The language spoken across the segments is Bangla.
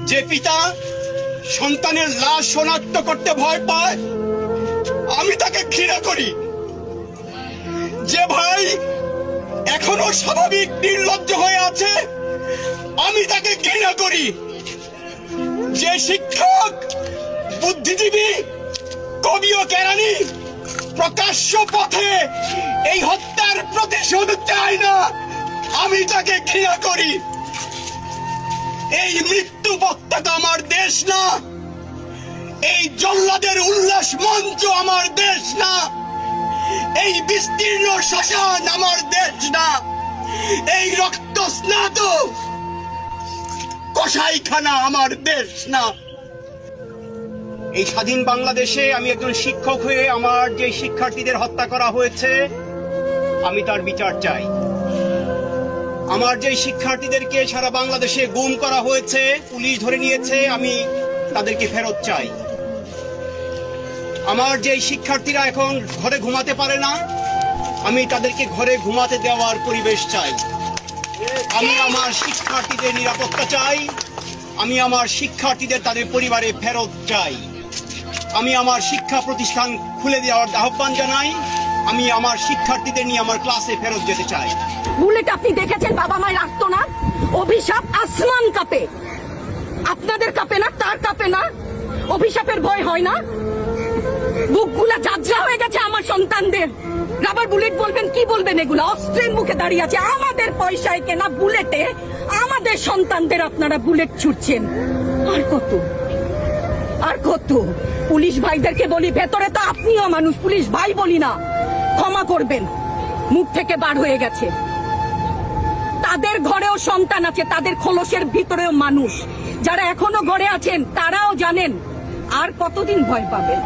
যে পিতা সন্তানের লাশ শনাক্ত করতে ভয় পায় আমি তাকে ঘৃণা করি। যে ভাই এখনো স্বাভাবিক নির্লজ্জ হয়ে আছে আমি তাকে ঘৃণা করি। যে শিক্ষক, বুদ্ধিজীবী, কবি ও কেরানি প্রকাশ্য পথে এই হত্যার প্রতিশোধ চায় না আমি তাকে ঘৃণা করি। এই মৃত্যু পতাকা আমার দেশ না, এই জল্লাদের উল্লাস মঞ্চ আমার দেশ না, এই বিস্তীর্ণ শ্মশান আমার দেশ না, এই রক্ত স্নাত কসাইখানা আমার দেশ না। এই স্বাধীন বাংলাদেশে আমি একজন শিক্ষক হয়ে আমার যে শিক্ষার্থীদের হত্যা করা হয়েছে আমি তার বিচার চাই। আমার যে শিক্ষার্থীদেরকে সারা বাংলাদেশে গুম করা হয়েছে, পুলিশ ধরে নিয়েছে, আমি তাদেরকে ফেরত চাই। আমার যে শিক্ষার্থীরা এখন ঘরে ঘুমাতে পারে না আমি তাদেরকে ঘরে ঘুমাতে দেওয়ার পরিবেশ চাই। আমি আমার শিক্ষার্থীদের নিরাপত্তা চাই। আমি আমার শিক্ষার্থীদের তাদের পরিবারে ফেরত চাই। আমি আমার শিক্ষা প্রতিষ্ঠান খুলে দেওয়ার আহ্বান জানাই। আমি আমার শিক্ষার্থীদের নিয়ে আমার ক্লাসে ফেরত যেতে চাই। বুলেট আপনি দেখেছেন বাবা মায়ের আর্তনাদ, অভিশাপ আসমান কাঁপে, আপনাদের কাঁপে না? তার কাঁপে না? অভিশাপের ভয় হয় না? বুকগুলা ঝাঁঝরা হয়ে গেছে আমার সন্তানদের। রাবার বুলেট বলবেন, কি বলবেন? এগুলো অস্ত্রের মুখে দাঁড়িয়ে আছে, আমাদের পয়সায় কেনা বুলেটে আমাদের সন্তানদের আপনারা বুলেট ছুটছেন। আর কত আর কত? পুলিশ ভাইদেরকে বলি, ভেতরে তো আপনিও মানুষ, পুলিশ ভাই বলি না, ক্ষমা করবেন, মুখ থেকে বার হয়ে গেছে। তাদের ঘরেও সন্তান আছে, তাদের খোলসের ভিতরেও মানুষ। যারা এখনো ঘরে আছেন তারাও জানেন আর কতদিন ভয় পাবেন।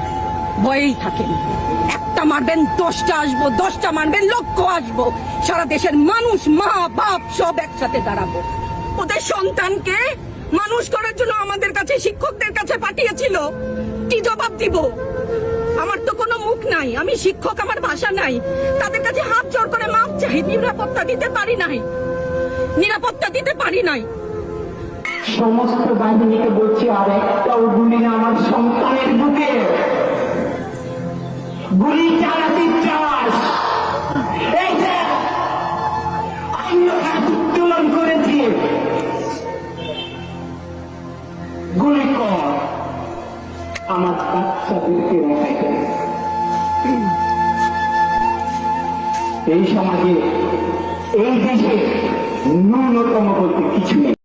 ভয়েই থাকেন। একটা মারবেন 10টা আসবো, 10টা মারবেন লক্ষ আসবো। সারা দেশের মানুষ, মা বাপ সব একসাথে দাঁড়াবো। ওদের সন্তানকে মানুষ করার জন্য আমাদের কাছে, শিক্ষকদের কাছে পাঠিয়েছিল। কি জবাব দিব? আমার তো কোনো মুখ নাই, আমি শিক্ষক, আমার ভাষা নাই। তাদের কাছে হাত জোর করে মাপ চাই। নিরাপত্তা দিতে পারি নাই, নিরাপত্তা দিতে পারি নাই। সমস্ত বাহিনীকে বলছি, আর একটাও গুলি না আমার সন্তানের বুকে গুলি চালাতে চাস? এই যে আমিও হাত উত্তোলন করেছি, গুলি কর আমার বাচ্চাদেরকে রেখে। এই সমাজে, এই দেশে ন্যূনতম বলতে কিছু নেই।